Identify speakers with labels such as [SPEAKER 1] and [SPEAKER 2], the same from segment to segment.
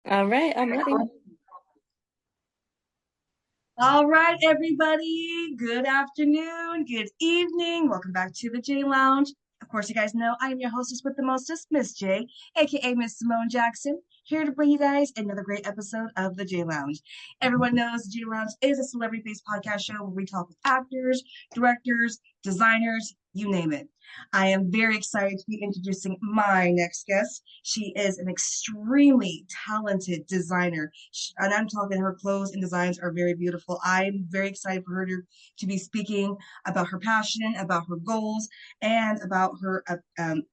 [SPEAKER 1] All right, I'm ready.
[SPEAKER 2] All right, everybody. Good afternoon, good evening. Welcome back to the J Lounge. Of course, you guys know I am your hostess with the mostest, Miss J, aka Miss Simone Jackson, here to bring you guys another great episode of the J Lounge. Everyone knows the J Lounge is a celebrity-based podcast show where we talk with actors, directors, designers, you name it. I am very excited to be introducing my next guest. She is an extremely talented designer, and I'm talking her clothes and designs are very beautiful. I'm very excited for her to be speaking about her passion, about her goals, and about her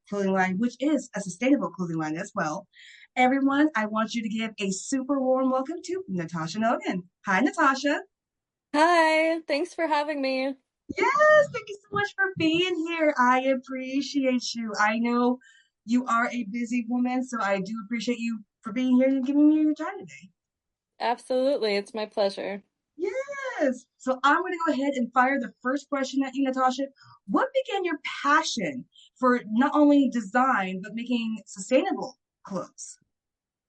[SPEAKER 2] clothing line, which is a sustainable clothing line as well. Everyone, I want you to give a super warm welcome to Natasha Nogan. Hi, Natasha.
[SPEAKER 1] Hi, thanks for having me.
[SPEAKER 2] Yes, thank you so much for being here. I appreciate you. I know you are a busy woman, so I do appreciate you for being here and giving me your time today.
[SPEAKER 1] Absolutely, it's my pleasure.
[SPEAKER 2] Yes. So I'm going to go ahead and fire the first question at you, Natasha. What began your passion for not only design, but making sustainable clothes?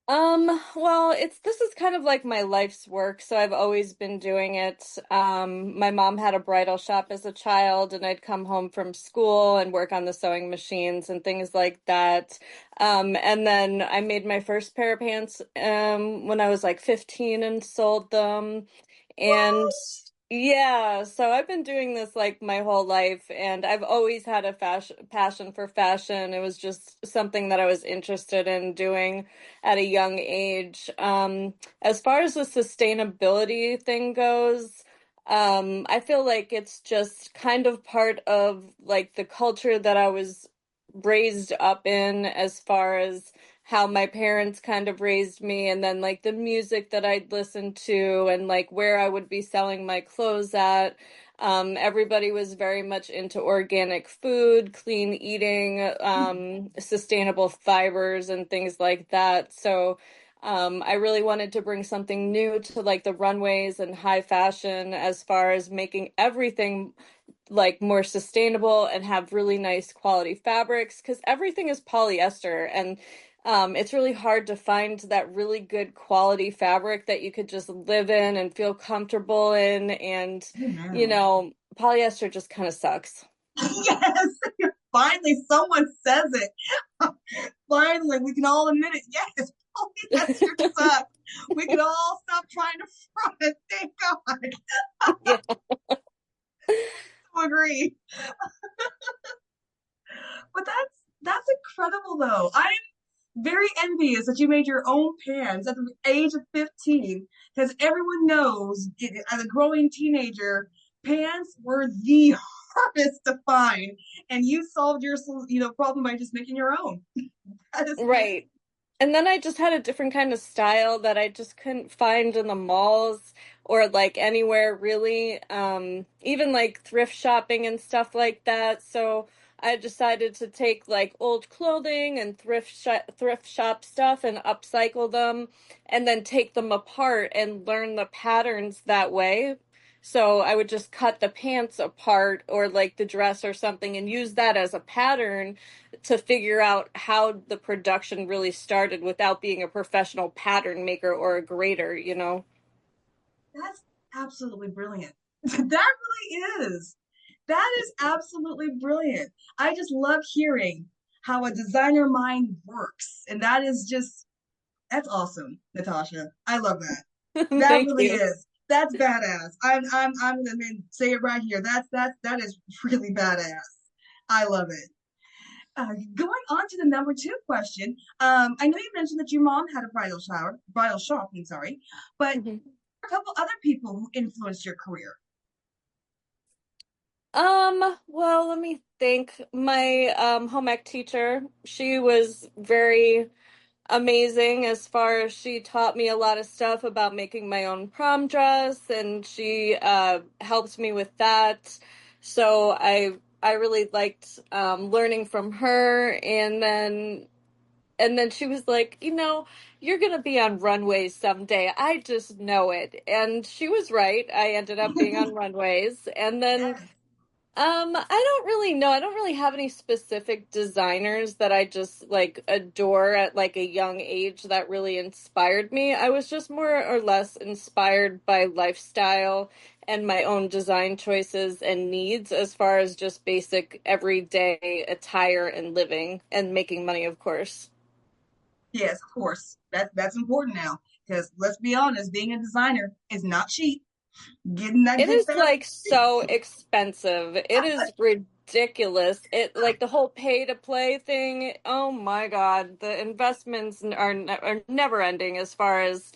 [SPEAKER 1] Well, this is kind of like my life's work, so I've always been doing it. My mom had a bridal shop as a child, and I'd come home from school and work on the sewing machines and things like that. And then I made my first pair of pants when I was like 15 and sold them. And
[SPEAKER 2] What?
[SPEAKER 1] yeah, so I've been doing this like my whole life, and I've always had a fashion passion for fashion. It was just something that I was interested in doing at a young age. As far as the sustainability thing goes, I feel like it's just kind of part of like the culture that I was raised up in, as far as how my parents kind of raised me, and then like the music that I'd listen to, and like where I would be selling my clothes at. Everybody was very much into organic food, clean eating, sustainable fibers, and things like that. So, I really wanted to bring something new to like the runways and high fashion, as far as making everything like more sustainable and have really nice quality fabrics, because everything is polyester, and it's really hard to find that really good quality fabric that you could just live in and feel comfortable in. And
[SPEAKER 2] Amen.
[SPEAKER 1] polyester just kind of sucks.
[SPEAKER 2] Yes. Finally, someone says it. Finally, we can all admit it. Yes, polyester sucks. We can all stop trying to front it. Thank God.
[SPEAKER 1] Yeah.
[SPEAKER 2] I agree. But that's incredible though. I'm very envious that you made your own pants at the age of 15 because everyone knows as a growing teenager, pants were the hardest to find, and you solved your problem by just making your own. That is amazing.
[SPEAKER 1] Right. And then I just had a different kind of style that I just couldn't find in the malls or like anywhere really, even like thrift shopping and stuff like that. So I decided to take like old clothing and thrift shop stuff and upcycle them, and then take them apart and learn the patterns that way. So I would just cut the pants apart, or like the dress or something, and use that as a pattern to figure out how the production really started without being a professional pattern maker or a grader.
[SPEAKER 2] That's absolutely brilliant. That really is. That is absolutely brilliant. I just love hearing how a designer mind works. And that's awesome, Natasha. I love that. That
[SPEAKER 1] Thank
[SPEAKER 2] really
[SPEAKER 1] you.
[SPEAKER 2] is. That's badass. I'm gonna say it right here. That is really badass. I love it. Going on to the number two question. I know you mentioned that your mom had a bridal shop, I'm sorry, but
[SPEAKER 1] Mhm.
[SPEAKER 2] a couple other people who influenced your career.
[SPEAKER 1] Well, let me think. My home ec teacher, she was very amazing, as far as she taught me a lot of stuff about making my own prom dress, and she helped me with that. So I really liked learning from her. And then she was like, you're gonna be on runways someday. I just know it. And she was right. I ended up being on runways. And then
[SPEAKER 2] Yes.
[SPEAKER 1] I don't really know. I don't really have any specific designers that I just like adore at like a young age that really inspired me. I was just more or less inspired by lifestyle and my own design choices and needs as far as just basic everyday attire and living and making money, of course.
[SPEAKER 2] Yes, of course. That's important now because let's be honest, being a designer is not cheap. Getting that
[SPEAKER 1] It
[SPEAKER 2] good
[SPEAKER 1] is
[SPEAKER 2] fabric.
[SPEAKER 1] like so expensive. It is ridiculous. It like the whole pay to play thing. Oh my God, the investments are never ending as far as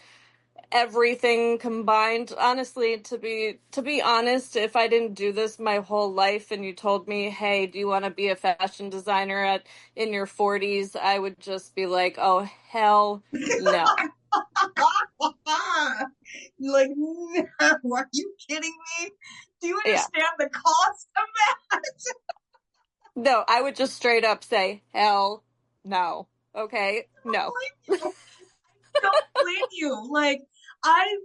[SPEAKER 1] everything combined. Honestly, to be honest, if I didn't do this my whole life and you told me, "Hey, do you want to be a fashion designer at in your 40s?" I would just be like, "Oh, hell no."
[SPEAKER 2] Like, no, are you kidding me? Do you
[SPEAKER 1] Yeah.
[SPEAKER 2] understand the cost of that?
[SPEAKER 1] No, I would just straight up say, "Hell no." Okay?
[SPEAKER 2] I don't
[SPEAKER 1] No.
[SPEAKER 2] blame you. Don't blame you. Like, I,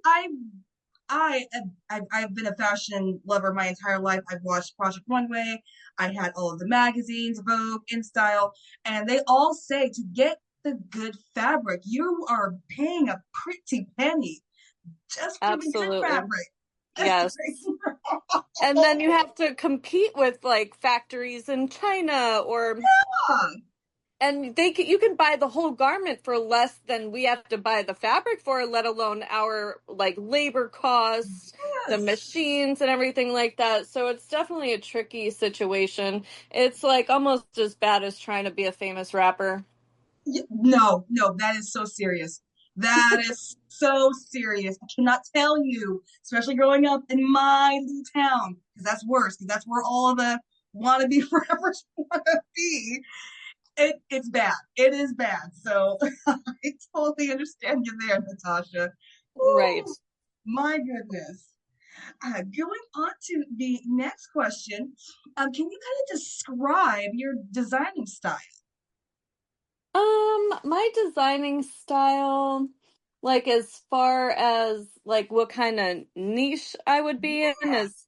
[SPEAKER 2] I, I've been a fashion lover my entire life. I've watched Project Runway. I had all of the magazines, Vogue, InStyle, and they all say to get the good fabric, you are paying a pretty penny just for the good
[SPEAKER 1] Absolutely.
[SPEAKER 2] fabric. It's
[SPEAKER 1] Yes.
[SPEAKER 2] like,
[SPEAKER 1] And then you have to compete with like factories in China or
[SPEAKER 2] yeah,
[SPEAKER 1] and you can buy the whole garment for less than we have to buy the fabric for, let alone our like labor costs, the
[SPEAKER 2] yes.
[SPEAKER 1] machines and everything like that. So it's definitely a tricky situation. It's like almost as bad as trying to be a famous rapper.
[SPEAKER 2] No, no, that is so serious. That is so serious. I cannot tell you, especially growing up in my little town, because that's worse, because that's where all of the wannabe forevers want to be. It's bad. It is bad. So I totally understand you there, Natasha.
[SPEAKER 1] Right.
[SPEAKER 2] Ooh, my goodness. Going on to the next question, can you kind of describe your designing style?
[SPEAKER 1] My designing style, like as far as like what kind of niche I would be in
[SPEAKER 2] Yeah,
[SPEAKER 1] is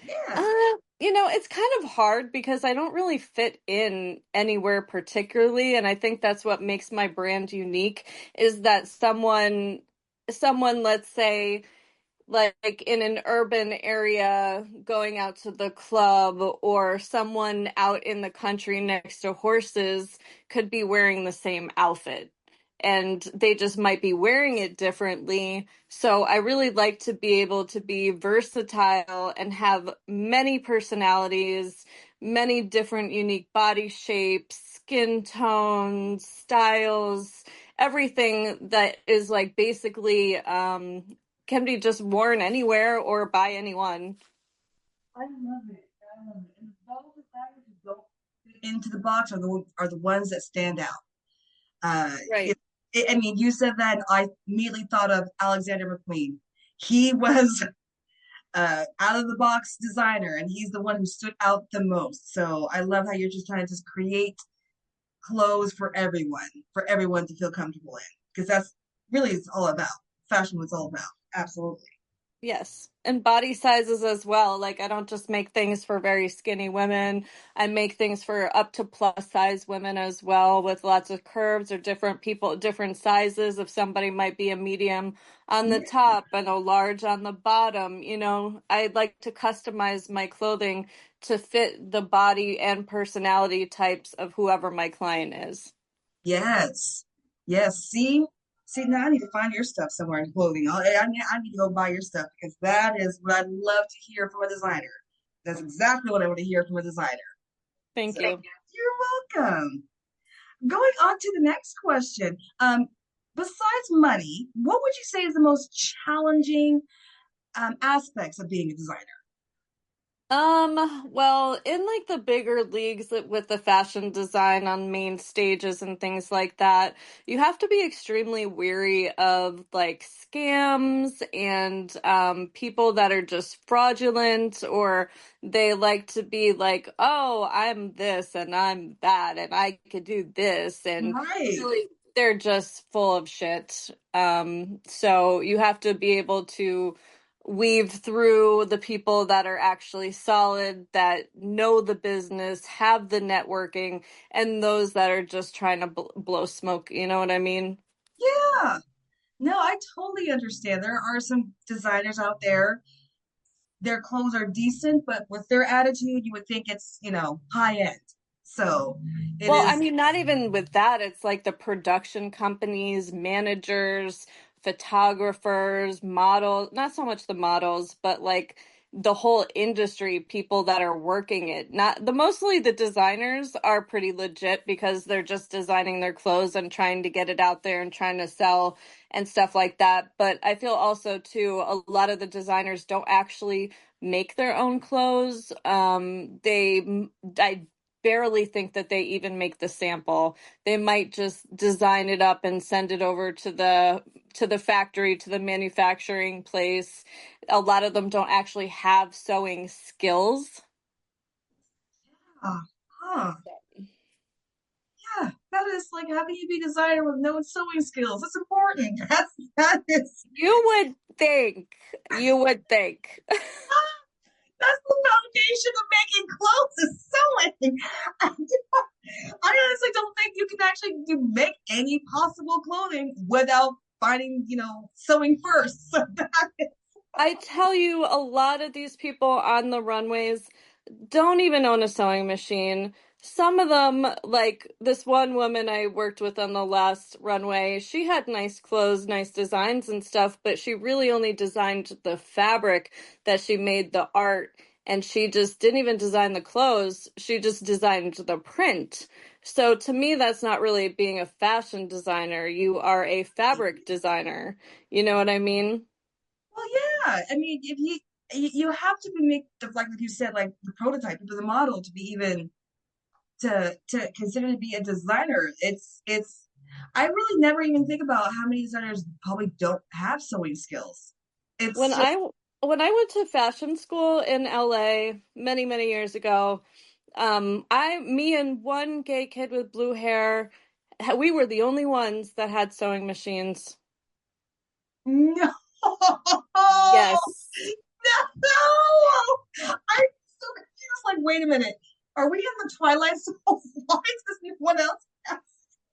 [SPEAKER 1] uh,
[SPEAKER 2] yeah.
[SPEAKER 1] it's kind of hard because I don't really fit in anywhere particularly, and I think that's what makes my brand unique is that someone, let's say like in an urban area going out to the club or someone out in the country next to horses could be wearing the same outfit and they just might be wearing it differently. So I really like to be able to be versatile and have many personalities, many different unique body shapes, skin tones, styles, everything that is like basically can be just worn anywhere or by anyone.
[SPEAKER 2] I love it. I love it. And those designers who don't fit into the box are the ones that stand out.
[SPEAKER 1] Right.
[SPEAKER 2] I mean, you said that, and I immediately thought of Alexander McQueen. He was out of the box designer, and he's the one who stood out the most. So I love how you're just trying to just create clothes for everyone to feel comfortable in, because that's really it's all about. Fashion was all about. Absolutely.
[SPEAKER 1] Yes. And body sizes as well. Like I don't just make things for very skinny women. I make things for up to plus size women as well with lots of curves or different people, different sizes. If somebody might be a medium on the
[SPEAKER 2] Yeah.
[SPEAKER 1] top and a large on the bottom, I like to customize my clothing to fit the body and personality types of whoever my client is.
[SPEAKER 2] Yes. Yes. See, now I need to find your stuff somewhere in clothing. I need to go buy your stuff because that is what I'd love to hear from a designer. That's exactly what I want to hear from a designer.
[SPEAKER 1] Thank
[SPEAKER 2] So
[SPEAKER 1] you.
[SPEAKER 2] you're welcome. Going on to the next question. Besides money, what would you say is the most challenging aspects of being a designer?
[SPEAKER 1] Well, in like the bigger leagues with the fashion design on main stages and things like that, you have to be extremely wary of like scams and people that are just fraudulent or they like to be like, "Oh, I'm this and I'm that and I could do this," and
[SPEAKER 2] Right.
[SPEAKER 1] really they're just full of shit. So you have to be able to weave through the people that are actually solid, that know the business, have the networking, and those that are just trying to blow smoke. You know what I mean?
[SPEAKER 2] Yeah. No, I totally understand. There are some designers out there, their clothes are decent, but with their attitude, you would think it's, high end. So it
[SPEAKER 1] Well, I
[SPEAKER 2] is,
[SPEAKER 1] mean, not even with that, it's like the production companies, managers, photographers, models, not so much the models, but like the whole industry, people that are working it. Not the mostly the designers are pretty legit because they're just designing their clothes and trying to get it out there and trying to sell and stuff like that. But I feel also too, a lot of the designers don't actually make their own clothes. I barely think that they even make the sample. They might just design it up and send it over to the factory, to the manufacturing place. A lot of them don't actually have sewing skills.
[SPEAKER 2] uh, huh. Yeah, that is like, how can you be a designer with no sewing skills? It's important. That is
[SPEAKER 1] You would think, you would think.
[SPEAKER 2] that's the foundation of making clothes is sewing. I honestly don't think you can actually make any possible clothing without finding, sewing first. So that is,
[SPEAKER 1] I tell you, a lot of these people on the runways don't even own a sewing machine. Some of them, like this one woman I worked with on the last runway, she had nice clothes, nice designs and stuff, but she really only designed the fabric that she made the art. And she just didn't even design the clothes, she just designed the print. So to me, that's not really being a fashion designer. You are a fabric designer. You know what I mean?
[SPEAKER 2] well, yeah. I mean, if you have to be make the like you said, like the prototype or the model to be even to consider to be a designer. It's I really never even think about how many designers probably don't have sewing skills. It's
[SPEAKER 1] When
[SPEAKER 2] just
[SPEAKER 1] I when I went to fashion school in LA many, many years ago, me and one gay kid with blue hair, we were the only ones that had sewing machines.
[SPEAKER 2] no.
[SPEAKER 1] Yes.
[SPEAKER 2] No, I'm so confused. Like, wait a minute. Are we in the Twilight Zone? Why does anyone else have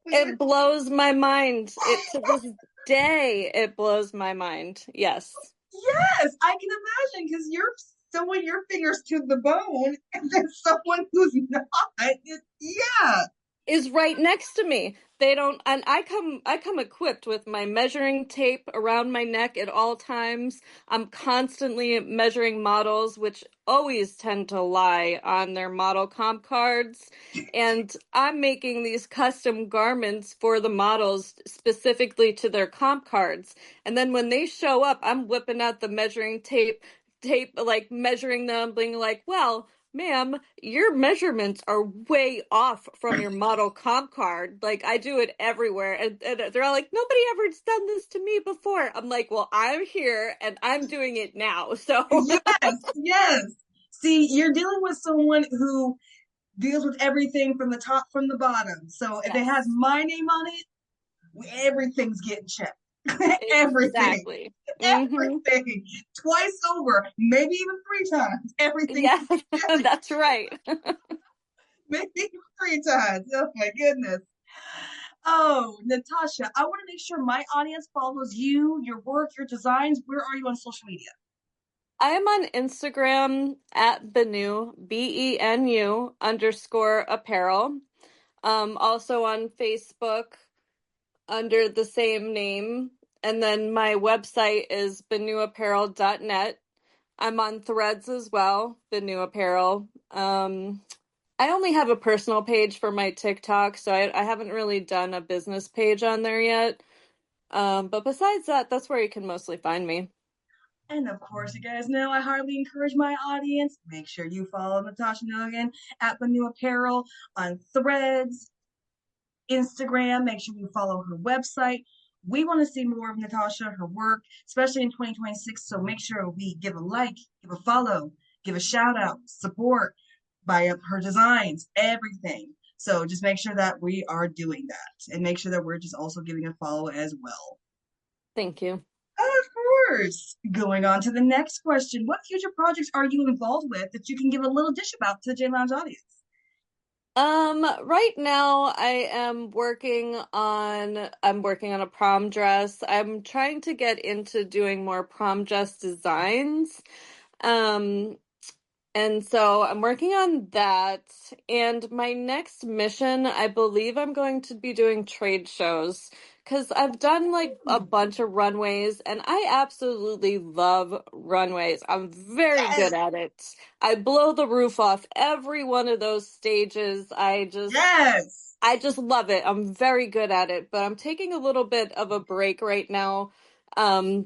[SPEAKER 1] It
[SPEAKER 2] weird?
[SPEAKER 1] blows my mind. It to this day, it blows my mind. Yes.
[SPEAKER 2] Yes, I can imagine because you're sewing your fingers to the bone, and then someone who's not. Yeah.
[SPEAKER 1] Is right next to me. They don't, and I come equipped with my measuring tape around my neck at all times. I'm constantly measuring models, which always tend to lie on their model comp cards. And I'm making these custom garments for the models specifically to their comp cards. And then when they show up, I'm whipping out the measuring tape, like measuring them, being like, well, ma'am, your measurements are way off from your model comp card. Like, I do it everywhere. And they're all like, nobody ever's done this to me before. I'm like, well, I'm here and I'm doing it now. So,
[SPEAKER 2] Yes, yes. See, you're dealing with someone who deals with everything from the top from the bottom. So if it has
[SPEAKER 1] yes,
[SPEAKER 2] my name on it, everything's getting checked. Everything.
[SPEAKER 1] exactly. Hmm.
[SPEAKER 2] Everything. Twice over, maybe even three times. Everything
[SPEAKER 1] Yeah, that's right.
[SPEAKER 2] maybe even three times. Oh my goodness. Oh, Natasha, I want to make sure my audience follows you, your work, your designs. Where are you on social media?
[SPEAKER 1] I am on Instagram at Benu, BENU underscore apparel. Also on Facebook under the same name. And then my website is benuapparel.net. I'm on Threads as well, Benu Apparel. I only have a personal page for my TikTok, so I haven't really done a business page on there yet. But besides that, that's where you can mostly find me.
[SPEAKER 2] And of course, you guys know I hardly encourage my audience. Make sure you follow Natasha Nogan at the New Apparel on Threads, Instagram. Make sure you follow her website. We want to see more of Natasha, her work, especially in 2026. So make sure we give a like, give a follow, give a shout out, support, buy up her designs, everything. So just make sure that we are doing that and make sure that we're just also giving a follow as well.
[SPEAKER 1] Thank you.
[SPEAKER 2] Of course. course. Going on to the next question. What future projects are you involved with that you can give a little dish about to the J Lounge audience?
[SPEAKER 1] Right now I'm working on a prom dress. I'm trying to get into doing more prom dress designs. Um, And so I'm working on that. And my next mission, I believe I'm going to be doing trade shows because I've done like a
[SPEAKER 2] Ooh,
[SPEAKER 1] bunch of runways and I absolutely love runways. I'm very good
[SPEAKER 2] yes,
[SPEAKER 1] at it. I blow the roof off every one of those stages.
[SPEAKER 2] yes.
[SPEAKER 1] I just love it. I'm very good at it, but I'm taking a little bit of a break right now,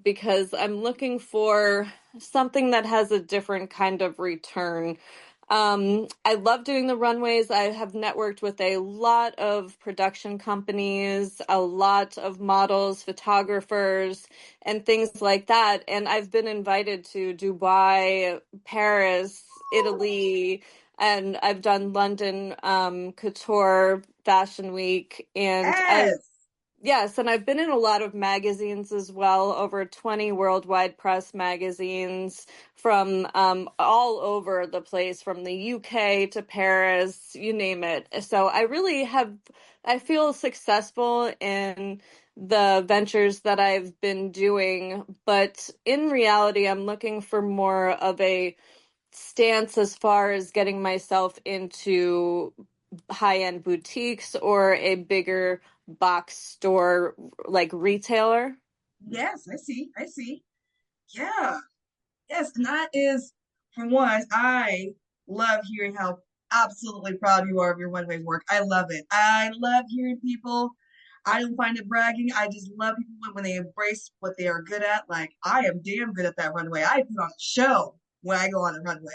[SPEAKER 1] because I'm looking for something that has a different kind of return. I love doing the runways. I have networked with a lot of production companies, a lot of models, photographers, and things like that. And I've been invited to Dubai, Paris, Italy, and I've done London Couture Fashion Week, and
[SPEAKER 2] Yes.
[SPEAKER 1] I've been in a lot of magazines as well, over 20 worldwide press magazines from all over the place, from the UK to Paris, you name it. So I feel successful in the ventures that I've been doing, but in reality, I'm looking for more of a stance as far as getting myself into high-end boutiques or a bigger box store like retailer.
[SPEAKER 2] Yes, I see. I see. Yeah. Yes, and that is, for one, I love hearing how absolutely proud you are of your one-way work. I love it. I love hearing people. I don't find it bragging. I just love people when they embrace what they are good at. Like, I am damn good at that runway. I put on a show when I go on a runway.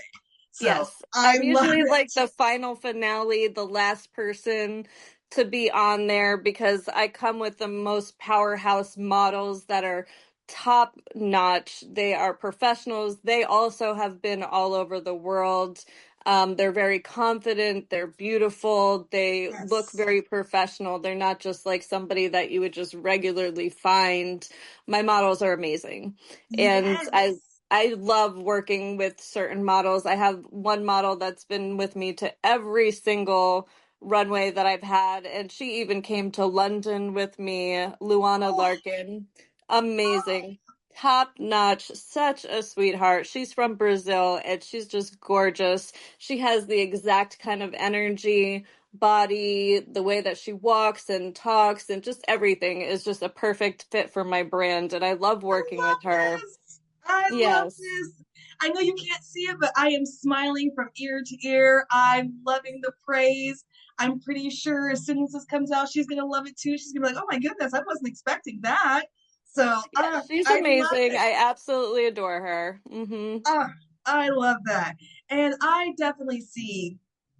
[SPEAKER 2] So
[SPEAKER 1] Yes,
[SPEAKER 2] I
[SPEAKER 1] I'm
[SPEAKER 2] love
[SPEAKER 1] usually
[SPEAKER 2] it.
[SPEAKER 1] like the final finale, the last person to be on there because I come with the most powerhouse models that are top notch. They are professionals. They also have been all over the world. They're very confident, they're beautiful, they look
[SPEAKER 2] Yes.
[SPEAKER 1] very professional. They're not just like somebody that you would just regularly find. My models are amazing. And
[SPEAKER 2] Yes.
[SPEAKER 1] I love working with certain models. I have one model that's been with me to every single runway that I've had, and she even came to London with me, Luana
[SPEAKER 2] Oh,
[SPEAKER 1] Larkin. Amazing. Top notch, such a sweetheart. She's from Brazil and she's just gorgeous. She has the exact kind of energy, body, the way that she walks and talks, and just everything is just a perfect fit for my brand. And I love
[SPEAKER 2] I
[SPEAKER 1] working
[SPEAKER 2] love
[SPEAKER 1] with her.
[SPEAKER 2] this. I love
[SPEAKER 1] Yes.
[SPEAKER 2] this. I know you can't see it, but I am smiling from ear to ear. I'm loving the praise. I'm pretty sure as soon as this comes out, she's gonna love it too. She's gonna be like, "Oh my goodness, I wasn't expecting that." So,
[SPEAKER 1] Yeah, she's
[SPEAKER 2] I love
[SPEAKER 1] amazing.
[SPEAKER 2] it.
[SPEAKER 1] I absolutely adore her.
[SPEAKER 2] Ah, I love that, and I definitely see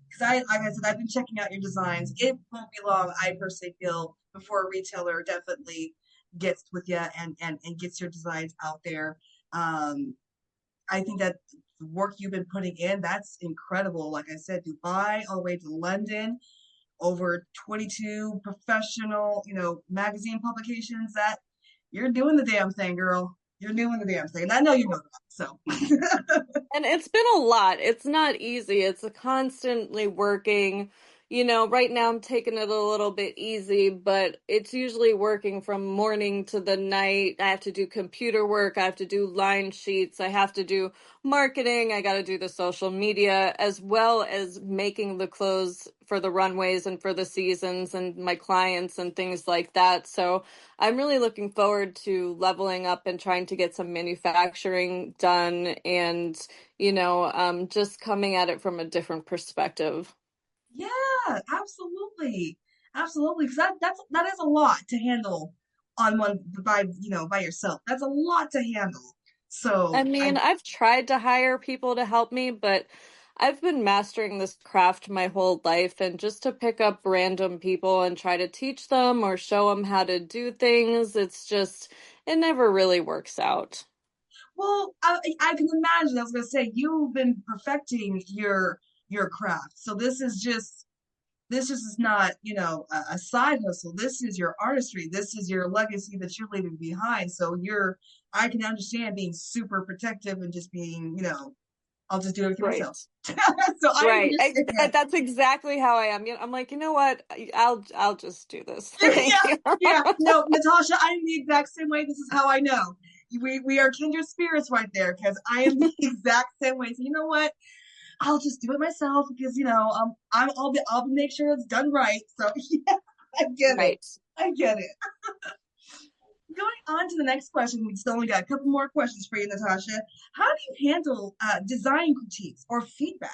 [SPEAKER 2] because like I said, I've been checking out your designs. It won't be long, I personally feel, before a retailer definitely gets with you and gets your designs out there. Um, I think that the work you've been putting in, that's incredible. Like I said, Dubai all the way to London, over 22 professional, magazine publications. That you're doing the damn thing, girl. You're doing the damn thing. And I know you know that. So
[SPEAKER 1] And it's been a lot. It's not easy. It's a constantly working. Right now I'm taking it a little bit easy, but it's usually working from morning to the night. I have to do computer work. I have to do line sheets. I have to do marketing. I got to do the social media as well as making the clothes for the runways and for the seasons and my clients and things like that. So I'm really looking forward to leveling up and trying to get some manufacturing done and just coming at it from a different perspective.
[SPEAKER 2] yeah, absolutely. Absolutely. Because that is a lot to handle on one by yourself. That's a lot to handle.
[SPEAKER 1] I
[SPEAKER 2] So
[SPEAKER 1] mean, I've tried to hire people to help me, but I've been mastering this craft my whole life, and just to pick up random people and try to teach them or show them how to do things, it never really works out.
[SPEAKER 2] well, I can imagine. I was gonna say you've been perfecting your craft. So this is just this is not, a side hustle. This is your artistry. This is your legacy that you're leaving behind. So I can understand being super protective and just being, I'll just do everything
[SPEAKER 1] Right.
[SPEAKER 2] myself. So I
[SPEAKER 1] Right.
[SPEAKER 2] understand.
[SPEAKER 1] That's exactly how I am. I'm like, you know what? I'll just do this. Thank
[SPEAKER 2] Yeah,
[SPEAKER 1] you.
[SPEAKER 2] yeah. No, Natasha, I'm the exact same way. This is how I know. We are kindred spirits right there because I am the exact same way. So you know what? I'll just do it myself because I'll make sure it's done right. So yeah, I get it.
[SPEAKER 1] Right.
[SPEAKER 2] I get it. Going on to the next question, we still only got a couple more questions for you, Natasha. How do you handle design critiques or feedback?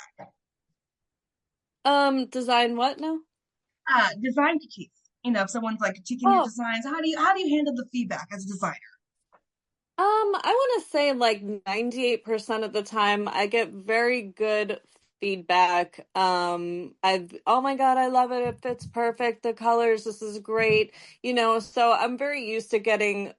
[SPEAKER 1] Design what now?
[SPEAKER 2] Design critiques. If someone's like critiquing your
[SPEAKER 1] Oh,
[SPEAKER 2] designs, how do you handle the feedback as a designer?
[SPEAKER 1] I want to say like 98% of the time I get very good feedback. Oh my God, I love it. It fits perfect. The colors, this is great. So I'm very used to getting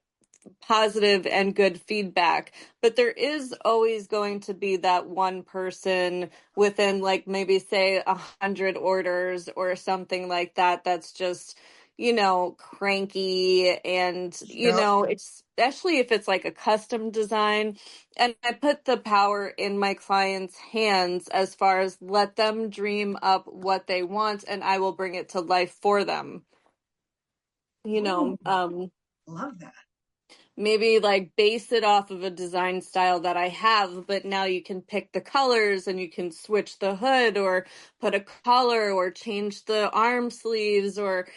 [SPEAKER 1] positive and good feedback, but there is always going to be that one person within like maybe say 100 orders or something like that that's just cranky, and
[SPEAKER 2] Yep.
[SPEAKER 1] it's especially if it's like a custom design, and I put the power in my clients' hands as far as let them dream up what they want and I will bring it to life for them you
[SPEAKER 2] Ooh,
[SPEAKER 1] know um
[SPEAKER 2] love that.
[SPEAKER 1] maybe like base it off of a design style that I have, but now you can pick the colors and you can switch the hood or put a collar or change the arm sleeves or,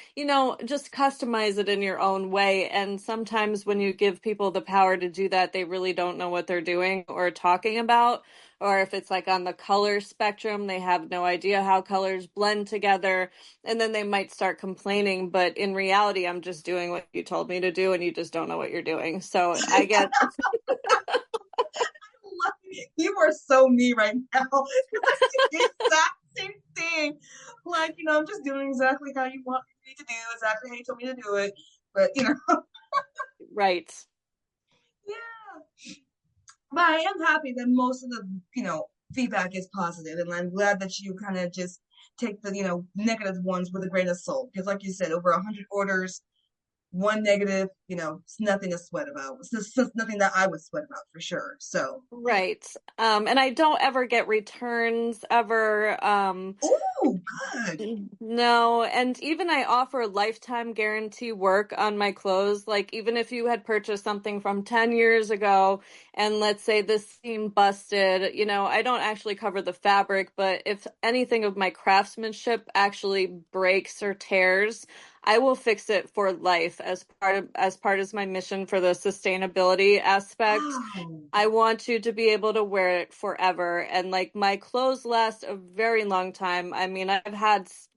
[SPEAKER 1] just customize it in your own way. And sometimes when you give people the power to do that, they really don't know what they're doing or talking about. Or if it's like on the color spectrum, they have no idea how colors blend together, and then they might start complaining, but in reality I'm just doing what you told me to do and you just don't know what you're doing. So I get
[SPEAKER 2] Love it. You are so me right now. I do the exact same thing. Like, I'm just doing exactly how you want me to do, exactly how you told me to do it. But
[SPEAKER 1] right.
[SPEAKER 2] yeah. But I am happy that most of the, feedback is positive, and I'm glad that you kind of just take the, negative ones with a grain of salt. Because, like you said, over 100 orders, one negative, it's nothing to sweat about. It's nothing that I would sweat about for sure. So,
[SPEAKER 1] Right. And I don't ever get returns ever.
[SPEAKER 2] oh, good.
[SPEAKER 1] No, and even I offer lifetime guarantee work on my clothes. Like, even if you had purchased something from 10 years ago, and let's say this seam busted, I don't actually cover the fabric, but if anything of my craftsmanship actually breaks or tears, I will fix it for life as my mission for the sustainability aspect.
[SPEAKER 2] Wow.
[SPEAKER 1] I want you to be able to wear it forever. And like my clothes last a very long time. I mean,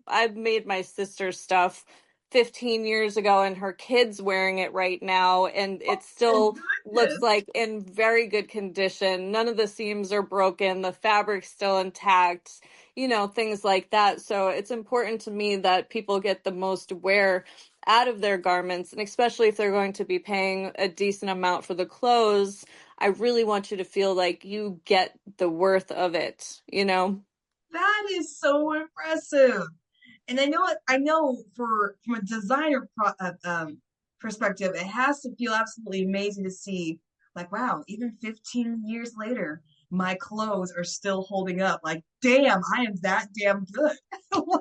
[SPEAKER 1] I've made my sister's stuff 15 years ago and her kids wearing it right now. And it
[SPEAKER 2] Oh,
[SPEAKER 1] still looks
[SPEAKER 2] goodness.
[SPEAKER 1] like in very good condition. None of the seams are broken. The fabric's still intact, things like that. So it's important to me that people get the most wear out of their garments. And especially if they're going to be paying a decent amount for the clothes, I really want you to feel like you get the worth of it.
[SPEAKER 2] That is so impressive. And I know from a perspective, it has to feel absolutely amazing to see, like, wow, even 15 years later, my clothes are still holding up. Like, damn, I am that damn good.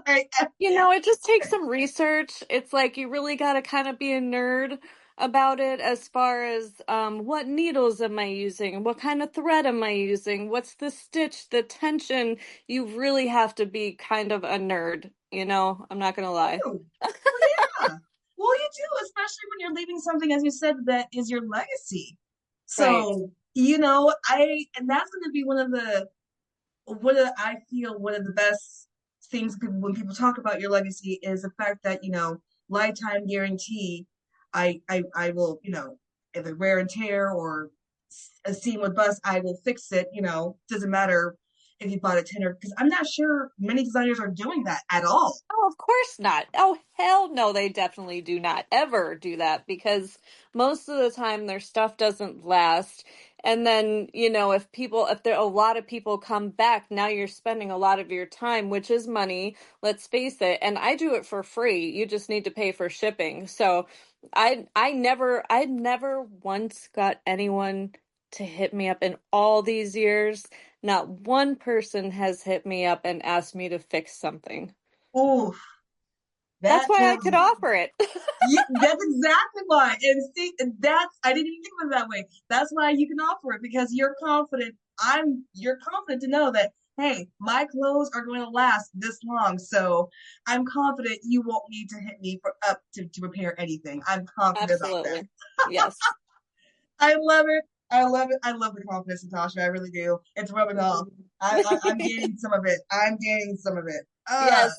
[SPEAKER 2] Like,
[SPEAKER 1] It just takes some research. It's like you really got to kind of be a nerd about it as far as what needles am I using? What kind of thread am I using? What's the stitch, the tension? You really have to be kind of a nerd. I'm not gonna lie.
[SPEAKER 2] well, yeah. Well, you do, especially when you're leaving something, as you said, that is your legacy.
[SPEAKER 1] Right.
[SPEAKER 2] So, and that's going to be I feel one of the best things when people talk about your legacy is the fact that, lifetime guarantee. I will, if it wear and tear or a seam would bust, I will fix it. Doesn't matter if you bought a tenner because I'm not sure many designers are doing that at all.
[SPEAKER 1] Oh, of course not. Oh, hell no, they definitely do not ever do that because most of the time their stuff doesn't last. And then, if there a lot of people come back, now you're spending a lot of your time, which is money, let's face it. And I do it for free. You just need to pay for shipping. So I never once got anyone to hit me up in all these years. Not one person has hit me up and asked me to fix something.
[SPEAKER 2] Oof,
[SPEAKER 1] That's
[SPEAKER 2] that
[SPEAKER 1] why I
[SPEAKER 2] tells
[SPEAKER 1] could
[SPEAKER 2] you.
[SPEAKER 1] offer it.
[SPEAKER 2] That's exactly why. And see, that's I didn't even think of it that way. That's why you can offer it because you're confident. You're confident to know that hey, my clothes are going to last this long. So I'm confident you won't need to hit me for up to repair anything. I'm confident about that.
[SPEAKER 1] Absolutely. Yes.
[SPEAKER 2] I love it. I love it. I love the confidence, Natasha. I really do. It's rubbing off. I'm gaining some of it. I'm gaining some of it.
[SPEAKER 1] Yes.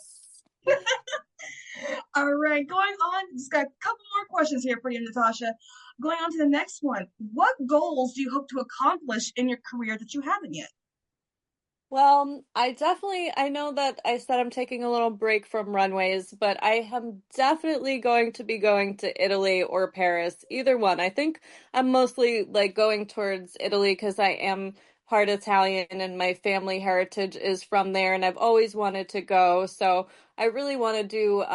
[SPEAKER 2] All right, going on, just got a couple more questions here for you, Natasha. Going on to the next one. What goals do you hope to accomplish in your career that you haven't yet?
[SPEAKER 1] Well, I know that I said I'm taking a little break from runways, but I am definitely going to be going to Italy or Paris, either one. I think I'm mostly like going towards Italy because I am part Italian and my family heritage is from there, and I've always wanted to go. So I really want to do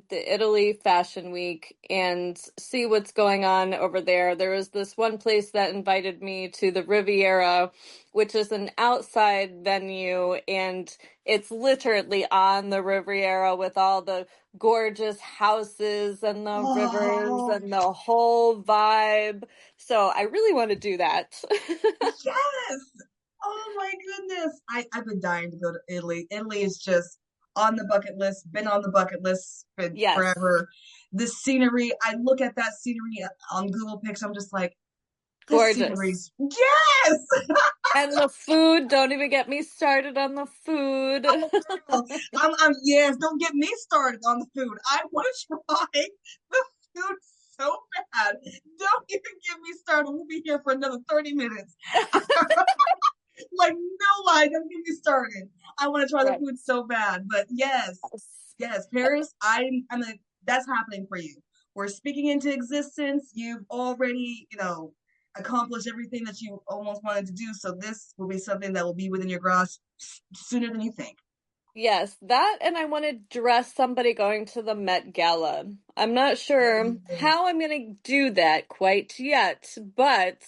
[SPEAKER 1] the Italy Fashion Week and see what's going on over there. There was this one place that invited me to the Riviera, which is an outside venue, and it's literally on the Riviera with all the gorgeous houses and the rivers
[SPEAKER 2] Oh,
[SPEAKER 1] and the whole vibe. So I really want to do that.
[SPEAKER 2] yes. Oh my goodness. I've been dying to go to Italy. Italy is just on the bucket list, been on the bucket list for
[SPEAKER 1] Yes,
[SPEAKER 2] forever. The scenery, I look at that scenery on Google Pics, I'm just like, this
[SPEAKER 1] gorgeous.
[SPEAKER 2] scenery's yes.
[SPEAKER 1] And the food, don't even get me started on the food.
[SPEAKER 2] Girl, I'm yes, don't get me started on the food. I want to try the food so bad. Don't even get me started. We'll be here for another 30 minutes. Like, no lie, don't get me started. I want to try the
[SPEAKER 1] Right.
[SPEAKER 2] food so bad. But yes, yes, Paris, I'm a, that's happening for you. We're speaking into existence. You've already, accomplished everything that you almost wanted to do. So this will be something that will be within your grasp sooner than you think.
[SPEAKER 1] Yes, that and I want to dress somebody going to the Met Gala. I'm not sure how I'm going to do that quite yet, but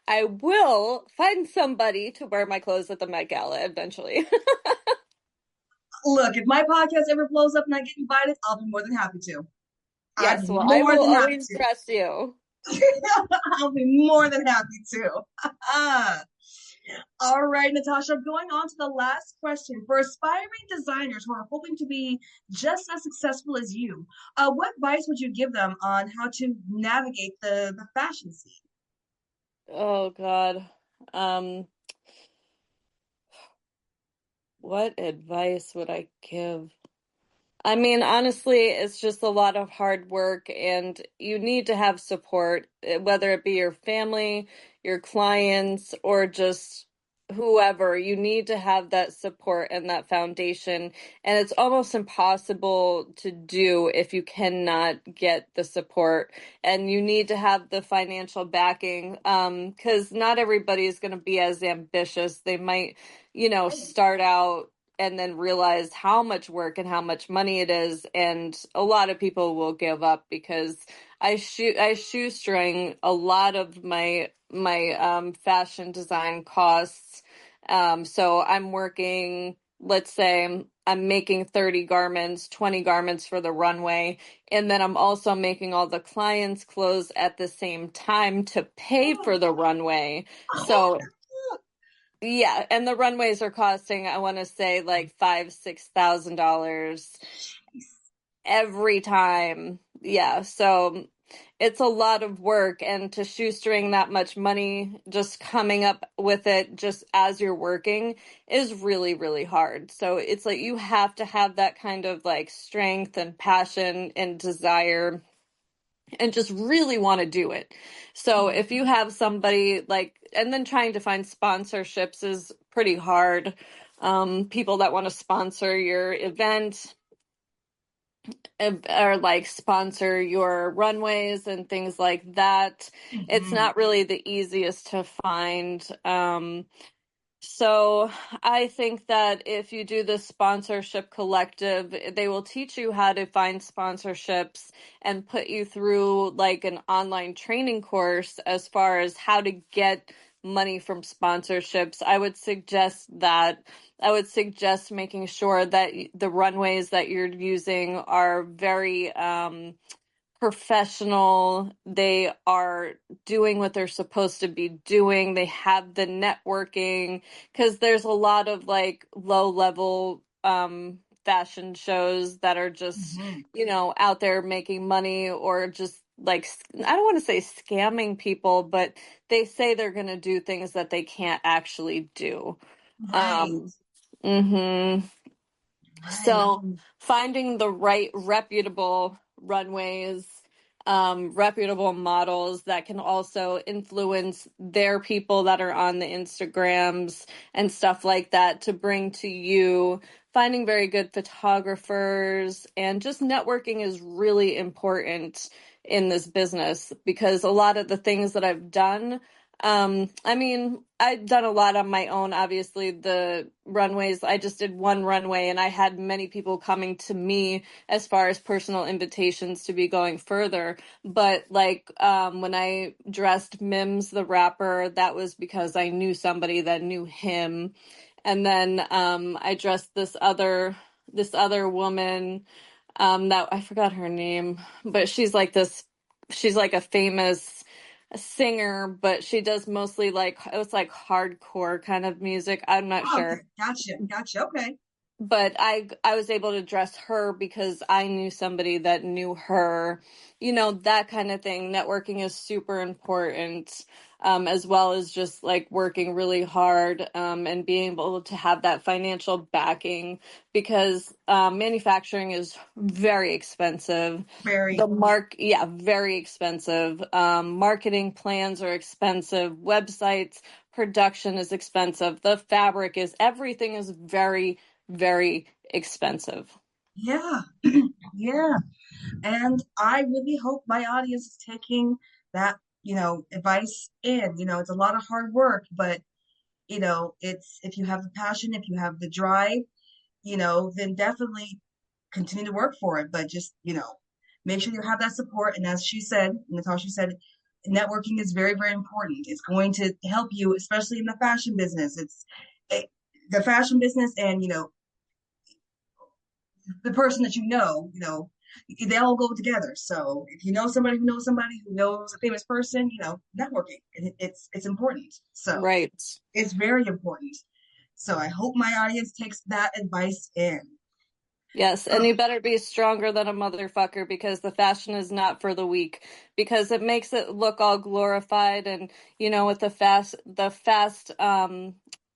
[SPEAKER 1] I will find somebody to wear my clothes at the Met Gala eventually.
[SPEAKER 2] Look, if my podcast ever blows up and I get invited, I'll be more than happy to. I'd
[SPEAKER 1] Yes,
[SPEAKER 2] be
[SPEAKER 1] well, I
[SPEAKER 2] more
[SPEAKER 1] will
[SPEAKER 2] than happy
[SPEAKER 1] always
[SPEAKER 2] to.
[SPEAKER 1] dress you.
[SPEAKER 2] I'll be more than happy to. All right, Natasha, going on to the last question. For aspiring designers who are hoping to be just as successful as you, what advice would you give them on how to navigate the fashion scene?
[SPEAKER 1] Oh God. Um, what advice would I give? I mean, honestly, it's just a lot of hard work, and you need to have support, whether it be your family, your clients, or just whoever. You need to have that support and that foundation. And it's almost impossible to do if you cannot get the support. And you need to have the financial backing, because not everybody is going to be as ambitious. They might, start out and then realize how much work and how much money it is, and a lot of people will give up because I shoestring a lot of my fashion design costs. So I'm working, let's say I'm making 30 garments, 20 garments for the runway, and then I'm also making all the clients' clothes at the same time to pay for the runway. So yeah, and the runways are costing, I want to say like $5,000, $6,000 every time. Yeah, so it's a lot of work, and to shoestring that much money just coming up with it just as you're working is really, really hard. So it's like you have to have that kind of like strength and passion and desire and just really want to do it. So if you have somebody like, and then trying to find sponsorships is pretty hard. People that want to sponsor your event, or like sponsor your runways and things like that. It's
[SPEAKER 2] Hmm.
[SPEAKER 1] not really the easiest to find. So I think that if you do the sponsorship collective, they will teach you how to find sponsorships and put you through like an online training course as far as how to get money from sponsorships. I would suggest making sure that the runways that you're using are very professional. They are doing what they're supposed to be doing. They have the networking because there's a lot of like low level fashion shows that are just,
[SPEAKER 2] Hmm.
[SPEAKER 1] out there making money or just like I don't want to say scamming people, but they say they're going to do things that they can't actually do.
[SPEAKER 2] Right.
[SPEAKER 1] Um mhm.
[SPEAKER 2] Right.
[SPEAKER 1] So finding the right reputable runways, reputable models that can also influence their people that are on the Instagrams and stuff like that to bring to you, finding very good photographers, and just networking is really important in this business because a lot of the things that I've done, I mean, I've done a lot on my own. Obviously, the runways, I just did one runway and I had many people coming to me as far as personal invitations to be going further. But like when I dressed Mims the rapper, that was because I knew somebody that knew him. And then I dressed this other woman that I forgot her name, but she's like a famous singer, but she does mostly like it's like hardcore kind of music. I'm not
[SPEAKER 2] Okay.
[SPEAKER 1] sure,
[SPEAKER 2] Gotcha. Gotcha. Okay.
[SPEAKER 1] but I was able to dress her because I knew somebody that knew her, that kind of thing. Networking is super important, as well as just like working really hard, and being able to have that financial backing because manufacturing is very expensive.
[SPEAKER 2] Very.
[SPEAKER 1] Yeah, very expensive. Marketing plans are expensive. Websites, production is expensive. The fabric is, everything is very, very expensive.
[SPEAKER 2] Yeah. Yeah. And I really hope my audience is taking that, advice in. It's a lot of hard work, but it's if you have the passion, if you have the drive, then definitely continue to work for it. But just, make sure you have that support. And as Natasha said, networking is very, very important. It's going to help you, especially in the fashion business. It, the fashion business and, the person that they all go together. So if you know somebody who knows a famous person, networking, it's important. So
[SPEAKER 1] Right.
[SPEAKER 2] it's very important. So I hope my audience takes that advice in.
[SPEAKER 1] Yes, and
[SPEAKER 2] Oh,
[SPEAKER 1] you better be stronger than a motherfucker because the fashion is not for the weak because it makes it look all glorified and with the fast
[SPEAKER 2] fashion.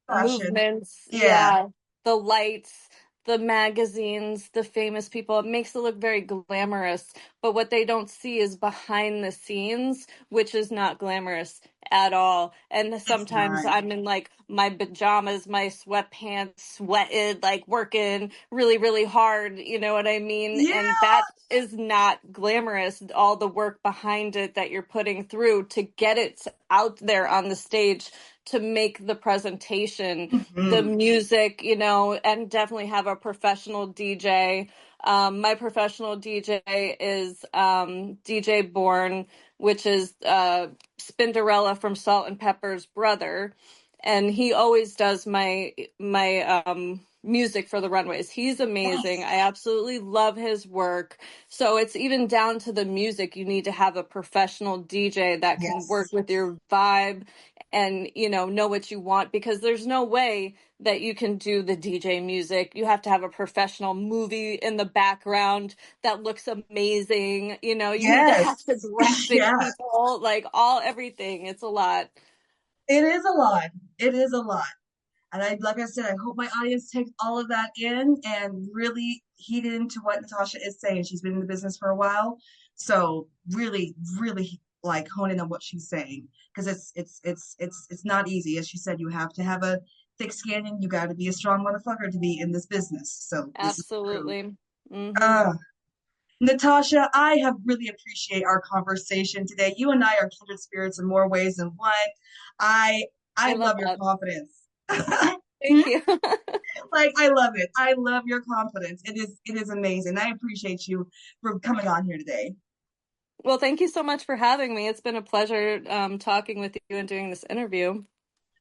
[SPEAKER 1] movements,
[SPEAKER 2] Yeah.
[SPEAKER 1] yeah, the lights, the magazines, the famous people, it makes it look very glamorous, but what they don't see is behind the scenes, which is not glamorous at all. And
[SPEAKER 2] It's
[SPEAKER 1] sometimes
[SPEAKER 2] not.
[SPEAKER 1] I'm in like my pajamas, my sweatpants, sweated, like working really, really hard. You know what I mean? And
[SPEAKER 2] Yeah.
[SPEAKER 1] that is not glamorous. All the work behind it that you're putting through to get it out there on the stage to make the presentation, the
[SPEAKER 2] Hmm.
[SPEAKER 1] music, and definitely have a professional DJ. My professional DJ is DJ Bourne, which is Spinderella from Salt and Pepper's brother, and he always does my music for the runways. He's amazing. I
[SPEAKER 2] Yes.
[SPEAKER 1] absolutely love his work. So it's even down to the music. You need to have a professional DJ that can work
[SPEAKER 2] Yes.
[SPEAKER 1] with your vibe and know what you want because there's no way that you can do the DJ music. You have to have a professional movie in the background that looks amazing. You need to have the
[SPEAKER 2] Yes.
[SPEAKER 1] graphic
[SPEAKER 2] Yeah.
[SPEAKER 1] people, like all everything. It's a lot.
[SPEAKER 2] It is a lot. It is a lot. And like I said, I hope my audience takes all of that in and really heed into what Natasha is saying. She's been in the business for a while, so really, really like hone in on what she's saying because it's not easy. As she said, you have to have a thick skin and you got to be a strong motherfucker to be in this business. So this is true.
[SPEAKER 1] Absolutely. Mm-hmm.
[SPEAKER 2] Uh, Natasha, I have really appreciate our conversation today. You and I are kindred spirits in more ways than one. I
[SPEAKER 1] I
[SPEAKER 2] I
[SPEAKER 1] love
[SPEAKER 2] love your
[SPEAKER 1] that.
[SPEAKER 2] confidence.
[SPEAKER 1] Thank you.
[SPEAKER 2] Like I love it. I love your confidence. It is amazing. I appreciate you for coming on here today.
[SPEAKER 1] Well, thank you so much for having me. It's been a pleasure talking with you and doing this interview.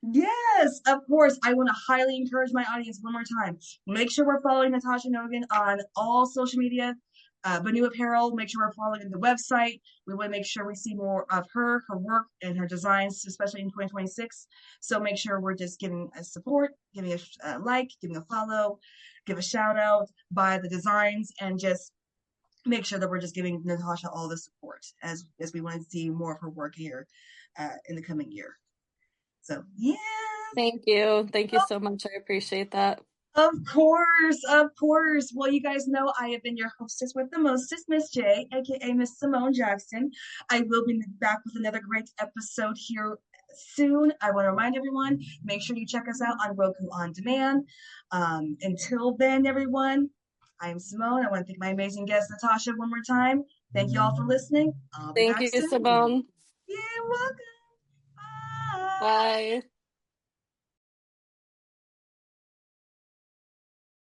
[SPEAKER 2] Yes, of course. I want to highly encourage my audience one more time. Make sure we're following Natasha Nogan on all social media. Banu Apparel, make sure we're following the website. We want to make sure we see more of her work, and her designs, especially in 2026. So make sure we're just giving a support, giving a like, giving a follow, give a shout out, buy the designs, and just make sure that we're just giving Natasha all the support as we want to see more of her work here in the coming year. So yeah.
[SPEAKER 1] Thank you. Thank you so much. I appreciate that.
[SPEAKER 2] Of course, of course. Well, you guys know I have been your hostess with the mostest, Miss J, aka Miss Simone Jackson. I will be back with another great episode here soon. I want to remind everyone, make sure you check us out on Roku On Demand. Until then, everyone, I am Simone. I want to thank my amazing guest, Natasha, one more time. Thank you all for listening. I'll be
[SPEAKER 1] Thank
[SPEAKER 2] back
[SPEAKER 1] you,
[SPEAKER 2] soon.
[SPEAKER 1] Simone.
[SPEAKER 2] You're welcome. Bye.
[SPEAKER 1] Bye.